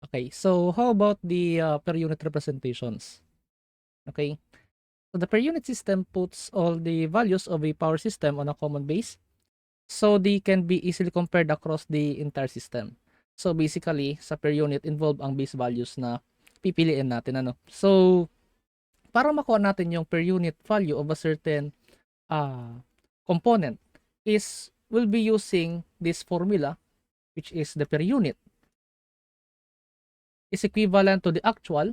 Okay, so how about the per unit representations? Okay, so the per unit system puts all the values of a power system on a common base so they can be easily compared across the entire system. So basically, sa per unit involve ang base values na pipiliin natin ano. So para makuha natin yung per unit value of a certain component is we'll be using this formula which is the per unit is equivalent to the actual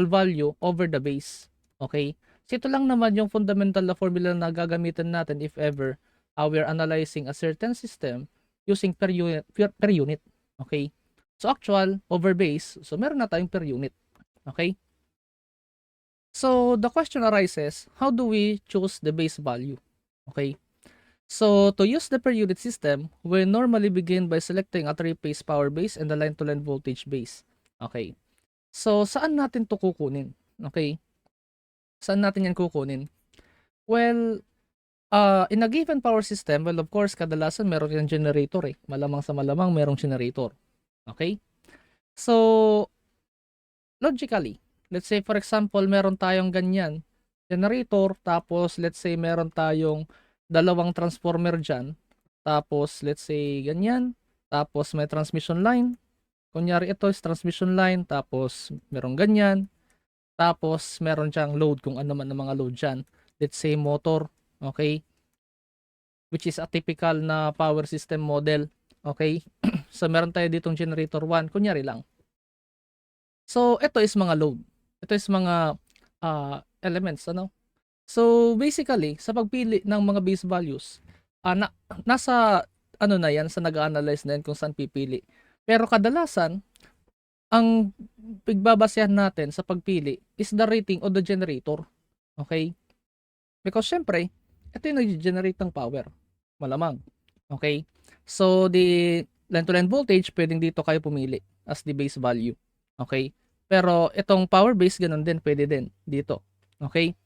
value over the base. Okay? So ito lang naman yung fundamental na formula na gagamitin natin if ever we're analyzing a certain system using per unit. Okay? So actual over base, so meron na tayong per unit. Okay? So the question arises, how do we choose the base value? Okay? So to use the per unit system, we normally begin by selecting a three-phase power base and the line-to-line voltage base. Okay? So saan natin to kukunin? Okay? Saan natin yan kukunin? Well, in a given power system, well, of course, kadalasan meron yung generator eh. Malamang sa malamang merong generator. Okay? So, logically, let's say for example, meron tayong ganyan, generator, tapos let's say meron tayong dalawang transformer dyan, tapos let's say ganyan, tapos may transmission line. Kunyari ito is transmission line, tapos merong ganyan, tapos meron diyang load kung ano man ang mga load dyan. Let's say motor, okay? Which is a typical na power system model, okay? So meron tayo ditong generator 1, kunyari lang. So ito is mga load. Ito is mga elements, ano? So basically, sa pagpili ng mga base values, nasa ano na yan, sa nag-analyze na yan kung saan pipili. Pero kadalasan, ang pagbabasehan natin sa pagpili is the rating of the generator. Okay? Because syempre, ito yung nag-generate ng power. Malamang. Okay? So, the line-to-line voltage, pwedeng dito kayo pumili as the base value. Okay? Pero itong power base, ganun din, pwede din dito. Okay?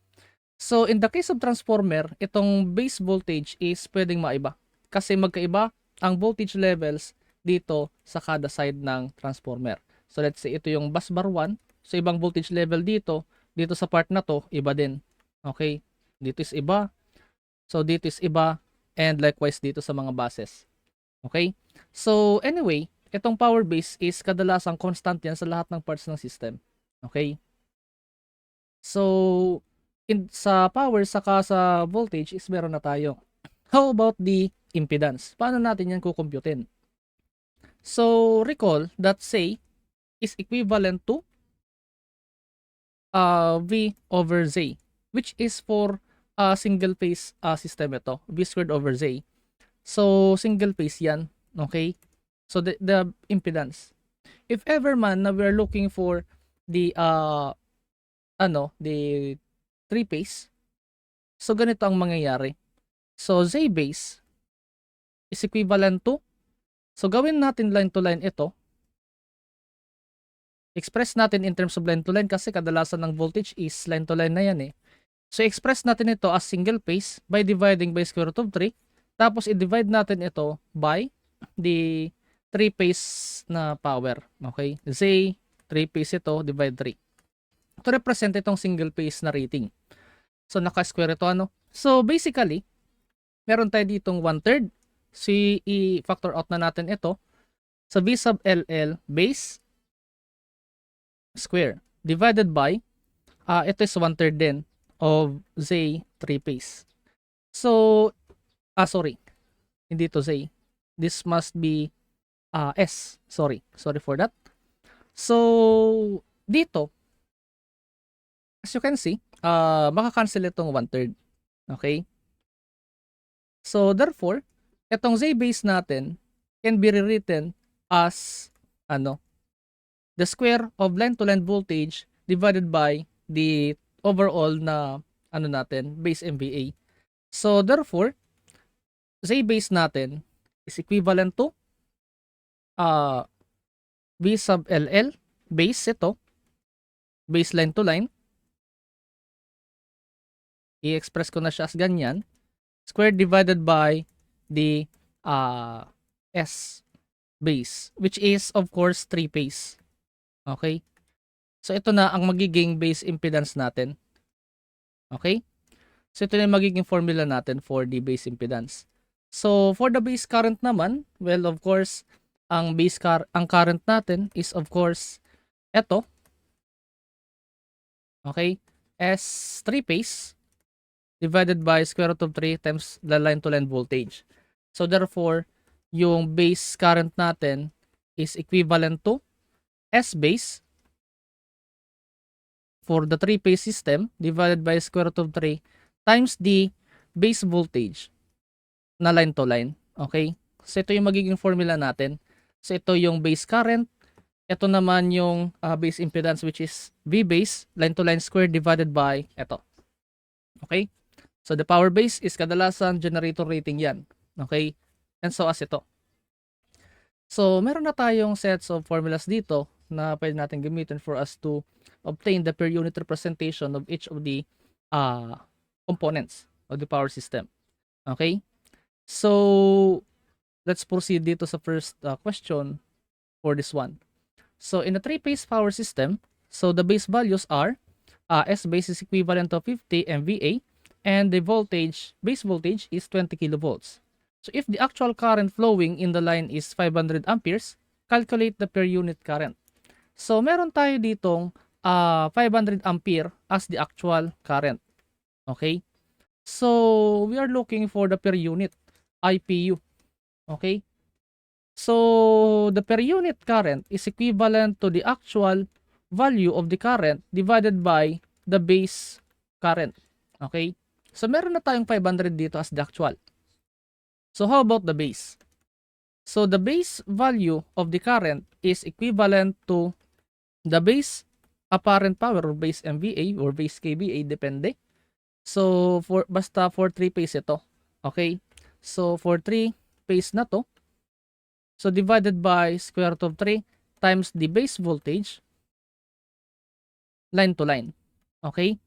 So, in the case of transformer, itong base voltage is pwedeng maiba. Kasi magkaiba ang voltage levels dito sa kada side ng transformer. So, let's say ito yung bus bar 1. So, ibang voltage level dito. Dito sa part na to, iba din. Okay? Dito is iba. So, dito is iba. And likewise dito sa mga buses. Okay? So, anyway, itong power base is kadalasang constant yan sa lahat ng parts ng system. Okay? So, sa power saka sa voltage is meron na tayo. How about the impedance? Paano natin yan kukumputin? So, recall that say is equivalent to V over Z, which is for single phase system ito. V squared over Z. So, single phase yan. Okay? So, the impedance. If ever man na we're looking for the the three phase, so ganito ang mangyayari. So, Z base is equivalent to, so gawin natin line to line ito. Express natin in terms of line to line kasi kadalasan ng voltage is line to line na yan eh. So, express natin ito as single phase by dividing by square root of 3. Tapos, i-divide natin ito by the 3 phase na power. Okay? Z, 3 phase ito, divide 3. To represent itong single phase na rating. So, naka-square ito ano? So, basically, meron tayo ditong 1/3. So, i-factor out na natin ito. So, V sub LL base square divided by, ito is 1/3 din of Z 3 phase. So, sorry. Hindi to Z. This must be S. Sorry for that. So, dito, as you can see, maka-cancel itong 1/3. Okay? So, therefore, itong Z base natin can be rewritten as, the square of line-to-line voltage divided by the overall na, base MVA. So, therefore, Z base natin is equivalent to V sub LL base ito, base line to line. I-express ko na siya as ganyan. Square divided by the S. base, which is of course 3-phase. Okay? So ito na ang magiging base impedance natin. Okay? So ito na yung magiging formula natin for the base impedance. So for the base current naman, well of course, ang current natin is of course ito. Okay? S 3-phase divided by square root of 3 times the line-to-line voltage. So therefore, yung base current natin is equivalent to S base for the 3-phase system divided by square root of 3 times the base voltage na line-to-line. Okay? So ito yung magiging formula natin. So ito yung base current. Ito naman yung base impedance, which is V base line-to-line square divided by ito. Okay? So the power base is kadalasan generator rating yan. Okay? And so as ito. So meron na tayong sets of formulas dito na pwede natin gamitin for us to obtain the per unit representation of each of the components of the power system. Okay? So let's proceed dito sa first question for this one. So in a 3-phase power system, so the base values are S base is equivalent to 50 MVA and the base voltage is 20 kilovolts. So if the actual current flowing in the line is 500 amperes, calculate the per unit current. So meron tayo ditong 500 ampere as the actual current. Okay? So we are looking for the per unit IPU. Okay? So the per unit current is equivalent to the actual value of the current divided by the base current. Okay? So meron na tayong 500 dito as the actual. So how about the base? So the base value of the current is equivalent to the base apparent power or base MVA or base kVA, depende. So basta for 3-phase ito. Okay? So for 3-phase na to, so divided by square root of 3 times the base voltage line to line. Okay?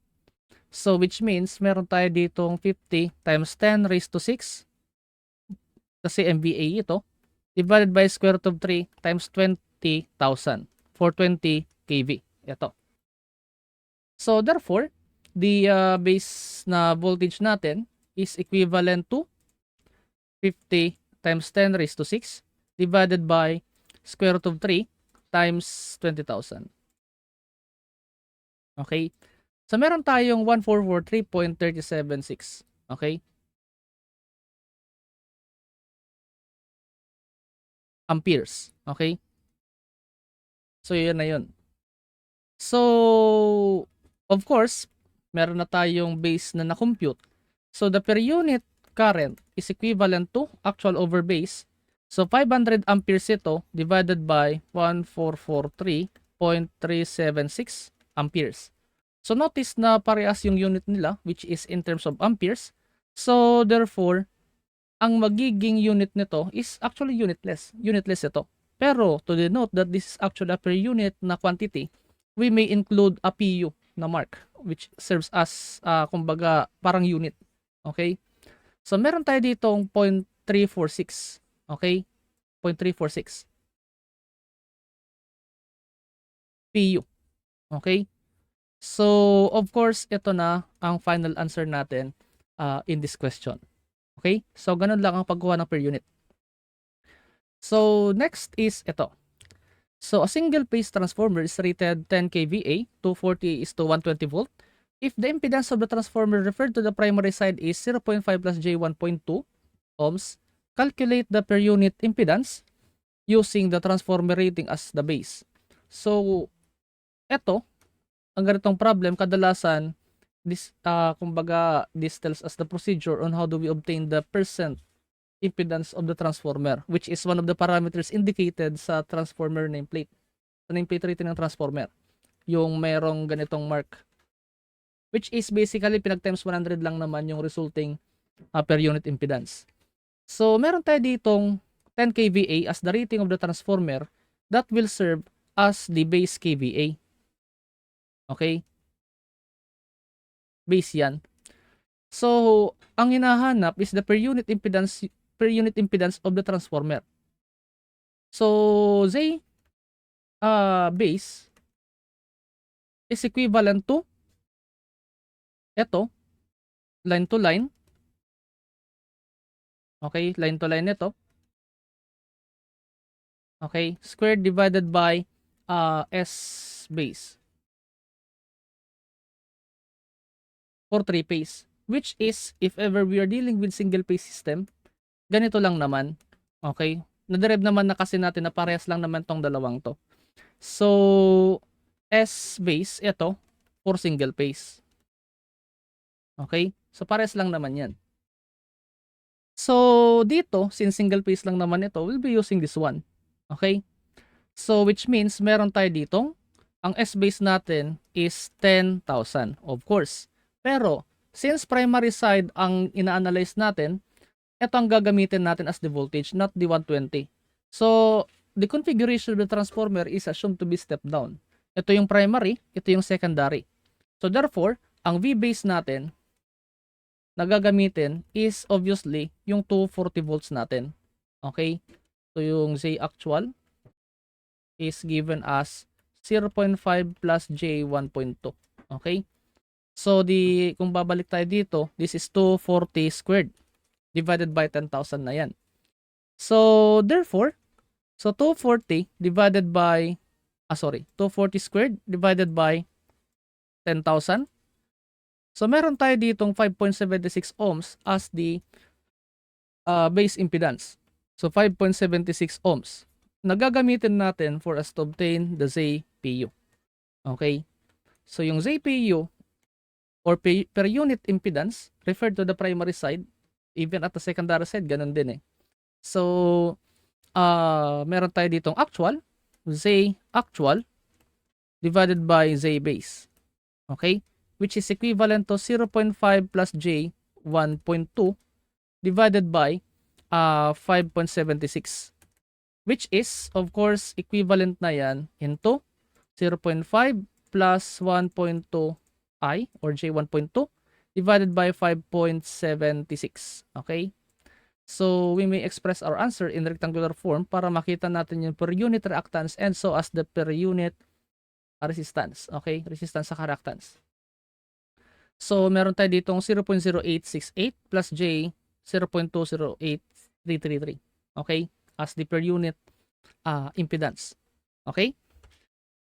So which means meron tayo ditong 50 times 10 raised to 6 kasi MVA ito divided by square root of 3 times 20,000 for 20 kV. Ito. So therefore, the base na voltage natin is equivalent to 50 times 10 raised to 6 divided by square root of 3 times 20,000. Okay? So meron tayong 1443.376. Okay? Amperes. Okay? So yun na yun. So of course, meron na tayong base na na-compute. So the per unit current is equivalent to actual over base. So 500 amperes ito divided by 1443.376 amperes. So notice na parehas yung unit nila, which is in terms of amperes. So therefore, ang magiging unit nito is actually unitless. Unitless ito. Pero to denote that this is actually a per unit na quantity, we may include a PU na mark, which serves as kumbaga parang unit. Okay? So meron tayo ditong 0.346. Okay? 0.346 PU. Okay? So, of course, ito na ang final answer natin in this question. Okay? So, ganun lang ang pagkuha ng per unit. So, next is ito. So, a single phase transformer is rated 10 kVA, 240 is to 120 volt. If the impedance of the transformer referred to the primary side is 0.5 plus J 1.2 ohms, calculate the per unit impedance using the transformer rating as the base. So, ito, ang ganitong problem, kadalasan, kumbaga, this tells us the procedure on how do we obtain the percent impedance of the transformer, which is one of the parameters indicated sa transformer nameplate. Sa nameplate rating ng transformer. Yung merong ganitong mark. Which is basically, pinag times 100 lang naman yung resulting per unit impedance. So, meron tayo ditong 10 kVA as the rating of the transformer that will serve as the base kVA. Okay? Base yan. So, ang hinahanap is the per unit impedance of the transformer. So, Z base is equivalent to ito, line to line. Okay, line to line ito. Okay, squared divided by S base for 3 phase. Which is, if ever we are dealing with single phase system, ganito lang naman. Okay, naderive naman na kasi natin na parehas lang naman tong dalawang to. So, S base, ito, for single phase. Okay, so parehas lang naman yan. So, dito, since single phase lang naman ito, we'll be using this one. Okay, so which means meron tayo ditong, ang S base natin is 10,000, of course. Pero, since primary side ang ina-analyze natin, ito ang gagamitin natin as the voltage, not the 120. So, the configuration of the transformer is assumed to be step down. Ito yung primary, ito yung secondary. So, therefore, ang V base natin na gagamitin is obviously yung 240 volts natin. Okay? So, yung Z actual is given as 0.5 plus J 1.2. Okay? So, kung babalik tayo dito, this is 240 squared divided by 10,000 na yan. So, therefore, 240 divided by, 240 squared divided by 10,000. So, meron tayo ditong 5.76 ohms as the base impedance. So, 5.76 ohms. Nagagamitin natin for us to obtain the ZPU. Okay? So, yung ZPU or per unit impedance referred to the primary side, even at the secondary side, ganun din eh. So, meron tayo ditong actual, Z actual, divided by Z base. Okay? Which is equivalent to 0.5 plus J 1.2 divided by 5.76. Which is, of course, equivalent na yan into 0.5 plus 1.2 I or J 1.2 divided by 5.76. Okay? So, we may express our answer in rectangular form para makita natin yung per unit reactance and so as the per unit resistance. Okay? Resistance sa reactance. So, meron tayo ditong 0.0868 plus J 0.208333. Okay? As the per unit impedance. Okay?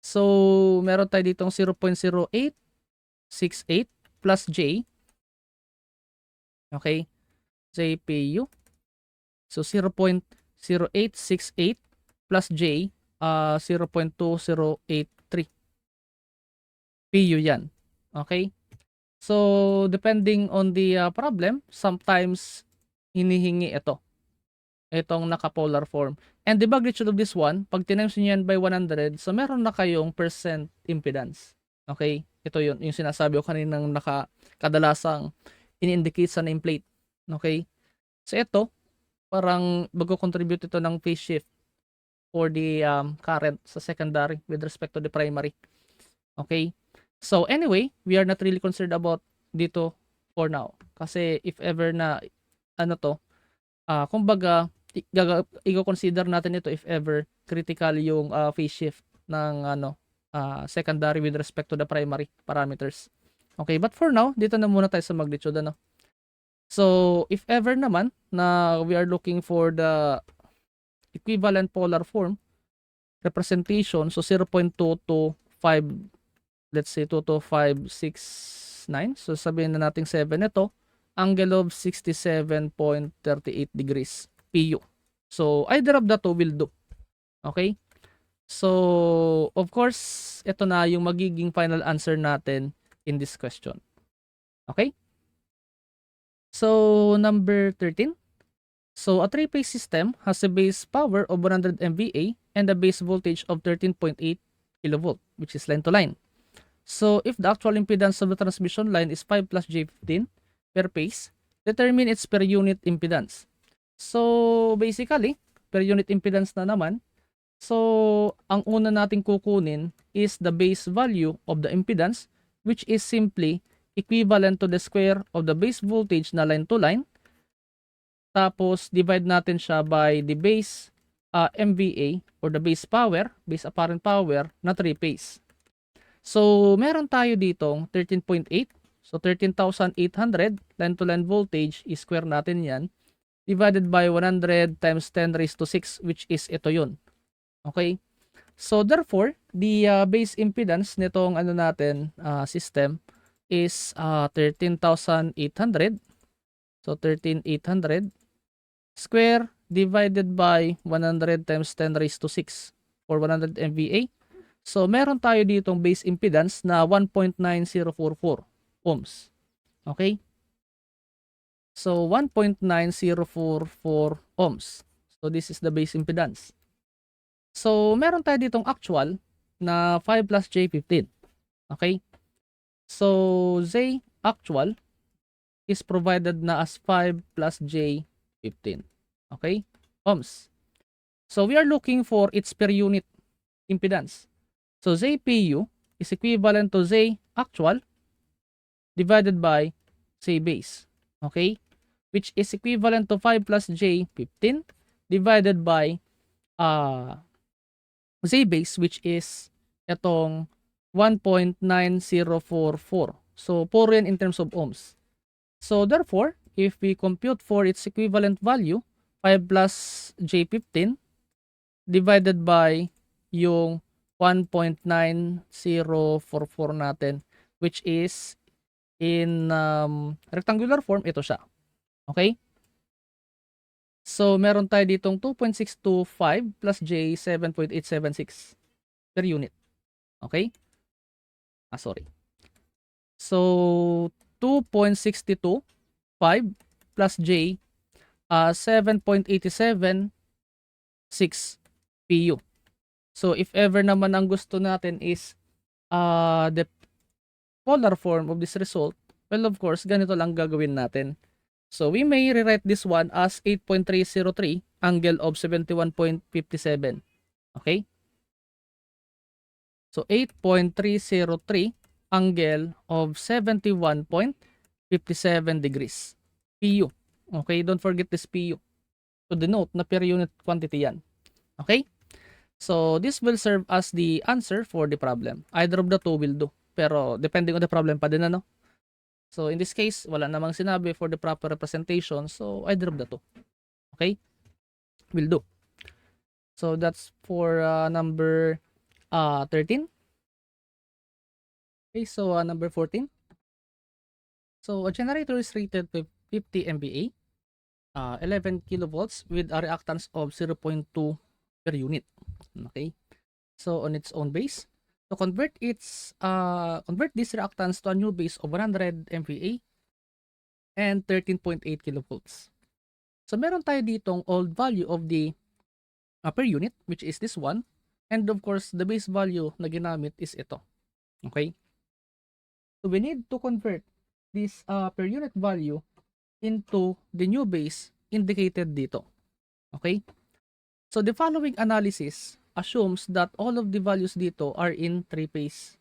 So, meron tayo ditong 0.0868 plus J. Okay? JPU. So, 0.0868 plus J, 0.2083. PU yan. Okay? So, depending on the problem, sometimes hinihingi ito. Itong naka-polar form. And the magnitude of this one, pag tinimes nyo yan by 100, so meron na kayong percent impedance. Okay? Ito yun, yung sinasabi ko kaninang kadalasang in-indicate sa nameplate. Okay? So, ito, parang mag-contribute ito ng phase shift for the current sa secondary with respect to the primary. Okay? So, anyway, we are not really concerned about dito for now. Kasi if ever na, kumbaga, i-consider natin ito if ever critical yung phase shift ng secondary with respect to the primary parameters. Okay, but for now, dito na muna tayo sa magnitude. So, if ever naman na we are looking for the equivalent polar form representation, so 0.225, let's say 22569, so sabihin na natin 7 ito, angle of 67.38 degrees PU. So, either of the two will do. Okay? So, of course, ito na yung magiging final answer natin in this question. Okay? So, number 13. So, a three-phase system has a base power of 100 MVA and a base voltage of 13.8 kV, which is line to line. So, if the actual impedance of the transmission line is 5 plus J15 per phase, determine its per unit impedance. So, basically, per unit impedance na naman. So, ang una nating kukunin is the base value of the impedance, which is simply equivalent to the square of the base voltage na line to line. Tapos, divide natin siya by the base MVA or the base power, base apparent power na 3-phase. So, meron tayo ditong 13.8. So, 13,800 line-to-line voltage, square natin yan, divided by 100 times 10 raised to 6, which is ito yun. Okay? So, therefore, the base impedance nitong system is 13,800. So, 13,800 square divided by 100 times 10 raised to 6 or 100 MVA. So, meron tayo ditong base impedance na 1.9044 ohms. Okay? So, 1.9044 ohms. So, this is the base impedance. So, meron tayo ditong actual na 5 plus J15. Okay? So, Z actual is provided na as 5 plus J15. Okay? Ohms. So, we are looking for its per unit impedance. So, ZPU is equivalent to Z actual divided by Z base. Okay? Which is equivalent to 5 plus J15 divided by Z base, which is itong 1.9044. So, puro yan in terms of ohms. So, therefore, if we compute for its equivalent value, 5 plus J15 divided by yung 1.9044 natin, which is in rectangular form, ito siya. Okay? So, meron tayo ditong 2.625 plus J 7.876 per unit. Okay? Sorry. So, 2.625 plus J 7.876 PU. So, if ever naman ang gusto natin is the polar form of this result, well, of course, ganito lang gagawin natin. So, we may rewrite this one as 8.303 angle of 71.57. Okay? So, 8.303 angle of 71.57 degrees. PU. Okay? Don't forget this PU. To denote na per unit quantity yan. Okay? So, this will serve as the answer for the problem. Either of the two will do. Pero, depending on the problem pa din, ano? So, in this case, wala namang sinabi for the proper representation. So, either of the two. Okay? Will do. So, that's for number 13. Okay, so number 14. So, a generator is rated with 50 MVA, 11 kilovolts with a reactance of 0.2 per unit. Okay? So, on its own base, to convert this reactance to a new base of 100 MVA and 13.8 kilovolts. So, meron tayo ditong old value of the per unit, which is this one. And of course, the base value na ginamit is ito. Okay? So, we need to convert this per unit value into the new base indicated dito. Okay? So, the following analysis assumes that all of the values dito are in three-phase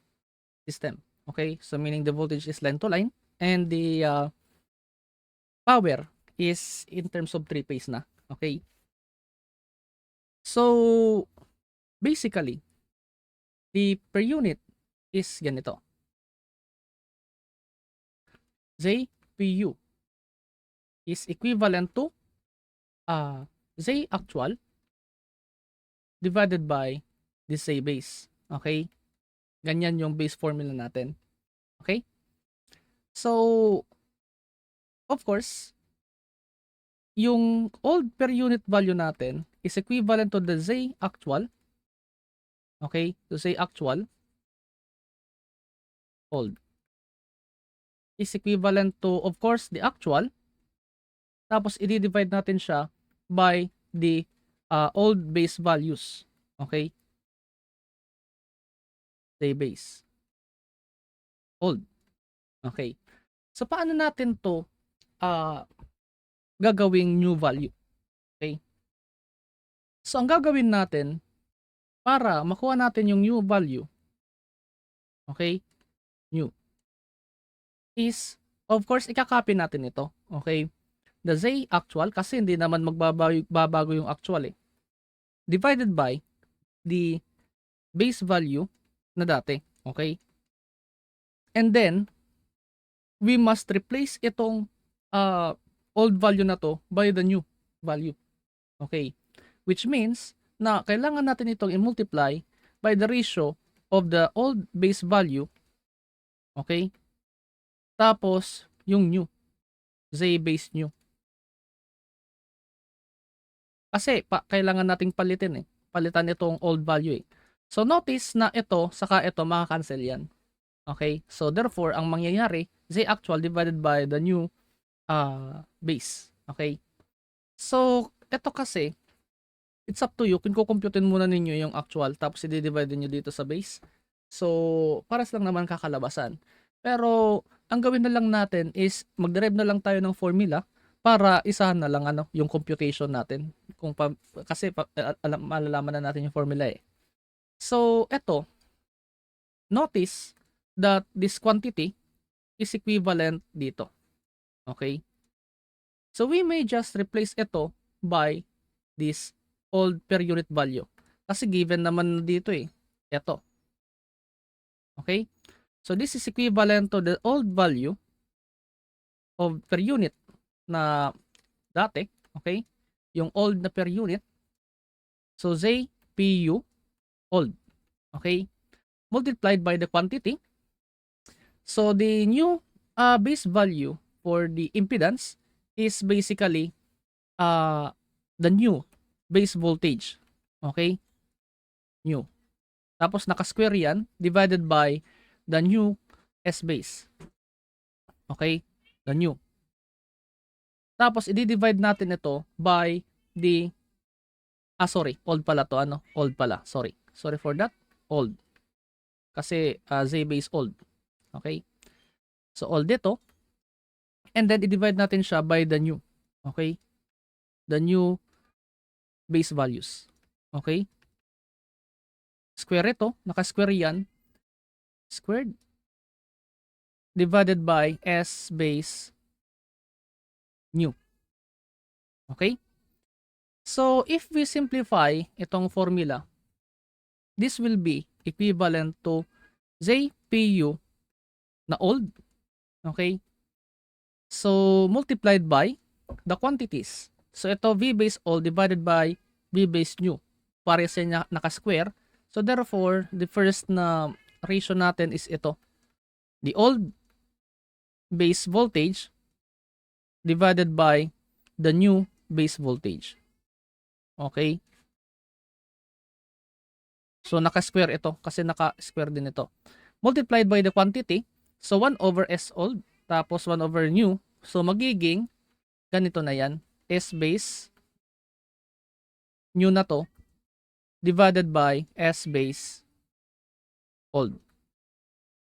system. Okay? So, meaning the voltage is line to line and the power is in terms of three-phase na. Okay? So, basically, the per unit is ganito. ZPU is equivalent to Z actual divided by this Z base. Okay? Ganyan yung base formula natin. Okay? So, of course, yung old per unit value natin is equivalent to the Z actual. Okay? So, Z actual old is equivalent to, of course, the actual. Tapos, i-divide natin siya by the old base values. Okay? Z base. Old. Okay. So, paano natin to gagawing new value? Okay? So, ang gagawin natin para makuha natin yung new value, okay? New. Is, of course, ikakopy natin ito. Okay? The Z actual, kasi hindi naman magbabago yung actual eh. divided by the base value na dati. Okay? And then, we must replace itong old value na to by the new value. Okay? Which means na kailangan natin itong i-multiply by the ratio of the old base value. Okay? Tapos, yung new. Z base new. Kasi kailangan nating palitin eh. Palitan itong old value eh. So notice na ito saka ito makakancel yan. Okay? So therefore, ang mangyayari, Z actual divided by the new base. Okay? So ito kasi, it's up to you kung kukumputin muna ninyo yung actual tapos i-divide niyo dito sa base. So paras lang naman kakalabasan. Pero ang gawin na lang natin is mag-derive na lang tayo ng formula para isahan na lang yung computation natin. Kasi malalaman na natin yung formula eh. So eto, notice that this quantity is equivalent dito. Okay? So we may just replace ito by this old per unit value. Kasi given naman dito eh. Ito. Okay? So this is equivalent to the old value of per unit na dati. Okay? Yung old na per unit. So Z PU old. Okay? Multiplied by the quantity. So the new base value for the impedance is basically the new base voltage. Okay? New. Tapos naka-square yan divided by the new S base. Okay? The new. Tapos i-divide natin ito by the old pala to old pala. Sorry for that. Old. Kasi Z base old. Okay? So old dito. And then i-divide natin siya by the new. Okay? The new base values. Okay? Square ito, naka-square yan. Squared divided by S base new. Okay? So if we simplify itong formula, this will be equivalent to ZPU na old. Okay? So multiplied by the quantities. So ito V base old divided by V base new. Para sa niya naka-square. So therefore, the first na ratio natin is ito. The old base voltage divided by the new base voltage. Okay? So naka-square ito kasi naka-square din ito. Multiplied by the quantity. So 1 over S old tapos 1 over new. So magiging ganito na yan. S base new na to divided by S base old.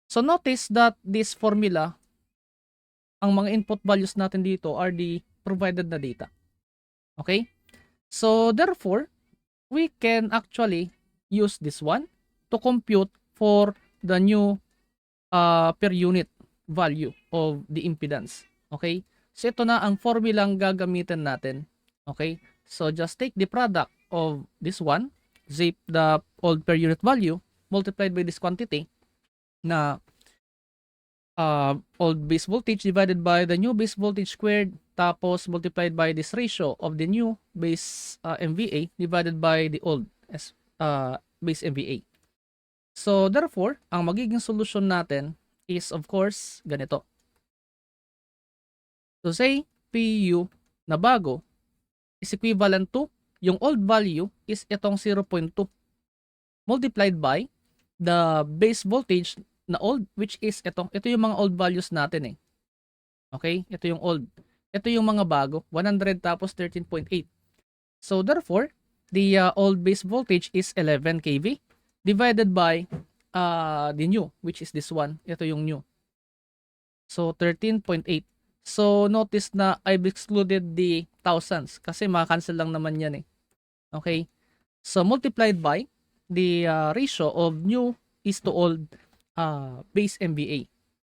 So notice that this formula, ang mga input values natin dito are the provided na data. Okay? So therefore, we can actually use this one to compute for the new per unit value of the impedance. Okay? So ito na ang formulang gagamitin natin. Okay? So just take the product of this one, the old per unit value, multiplied by this quantity na old base voltage divided by the new base voltage squared, tapos multiplied by this ratio of the new base MVA divided by the old base MVA. So therefore, ang magiging solution natin is of course ganito. So say PU na bago is equivalent to yung old value is itong 0.2 multiplied by the base voltage na old, which is ito yung mga old values natin eh. Okay? Ito yung old. Ito yung mga bago, 100 tapos 13.8. So therefore, the old base voltage is 11 kV divided by the new, which is this one. Ito yung new. So 13.8. So notice na I've excluded the thousands kasi maka-cancel lang naman yan eh. Okay? So multiplied by the ratio of new is to old base MVA.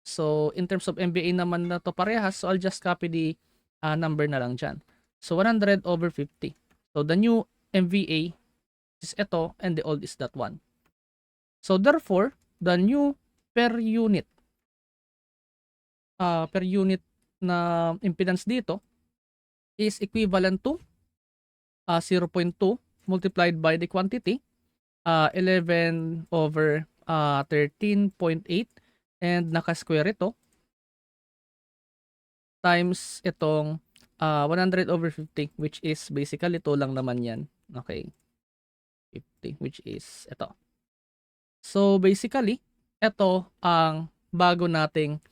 So in terms of MVA naman na to parehas, so I'll just copy the number na lang dyan. So 100 over 50. So the new MVA is ito, and the old is that one. So therefore, the new per unit na impedance dito is equivalent to 0.2 multiplied by the quantity 11 over 13.8 and naka-square ito times itong 100 over 50 which is basically ito lang naman yan. Okay. 50 which is ito. So basically, ito ang bago nating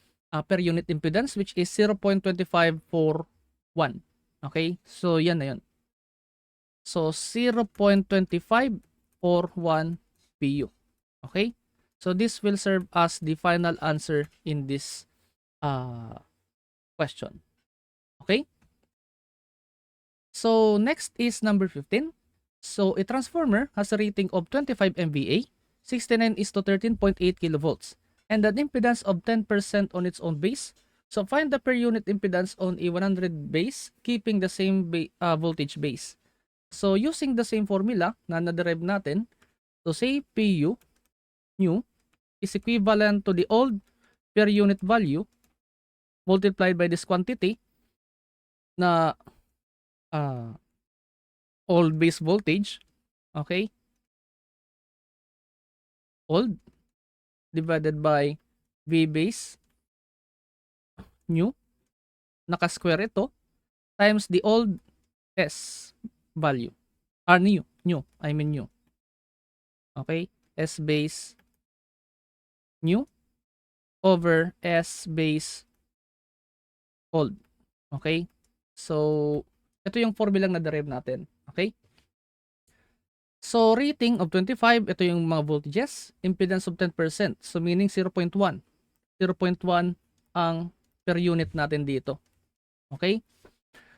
per unit impedance which is 0.2541. Okay? So yan na yun. So 0.2541 PU. Okay? So this will serve as the final answer in this question. Okay? So next is number 15. So a transformer has a rating of 25 MVA, 69 is to 13.8 kilovolts, and an impedance of 10% on its own base. So find the per unit impedance on a 100 base, keeping the same voltage base. So using the same formula na na-derive natin, so say PU new is equivalent to the old per unit value multiplied by this quantity na old base voltage, okay? Old divided by V base new, naka-square ito, times the old S value. New, I mean new. Okay? S base new over S base old. Okay? So, ito yung formulang na-derive natin. Okay? So, rating of 25, ito yung mga voltages. Impedance of 10%. So, meaning 0.1. 0.1 ang per unit natin dito. Okay?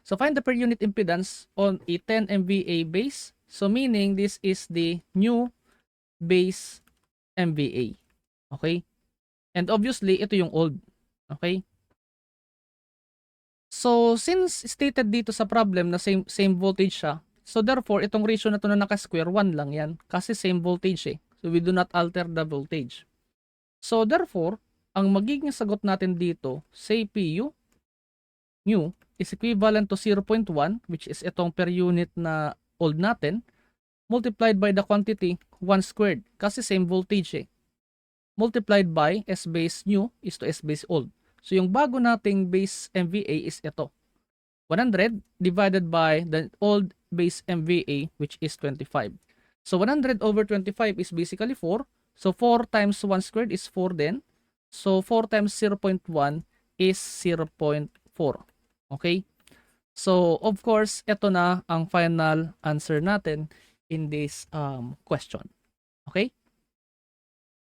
So, find the per unit impedance on a 10 MVA base. So, meaning this is the new base MVA. Okay? And obviously, ito yung old. Okay? So, since stated dito sa problem na same voltage siya, so therefore, itong ratio na to na naka-square, 1 lang yan. Kasi same voltage eh. So, we do not alter the voltage. So, therefore, ang magiging sagot natin dito, say PU, new, is equivalent to 0.1, which is itong per unit na old natin, multiplied by the quantity 1 squared. Kasi same voltage eh. Multiplied by S base new is to S base old. So, yung bago nating base MVA is ito. 100 divided by the old base MVA which is 25. So, 100 over 25 is basically 4. So, 4 times 1 squared is 4 din. So, 4 times 0.1 is 0.4. Okay? So, of course, ito na ang final answer natin in this question. Okay?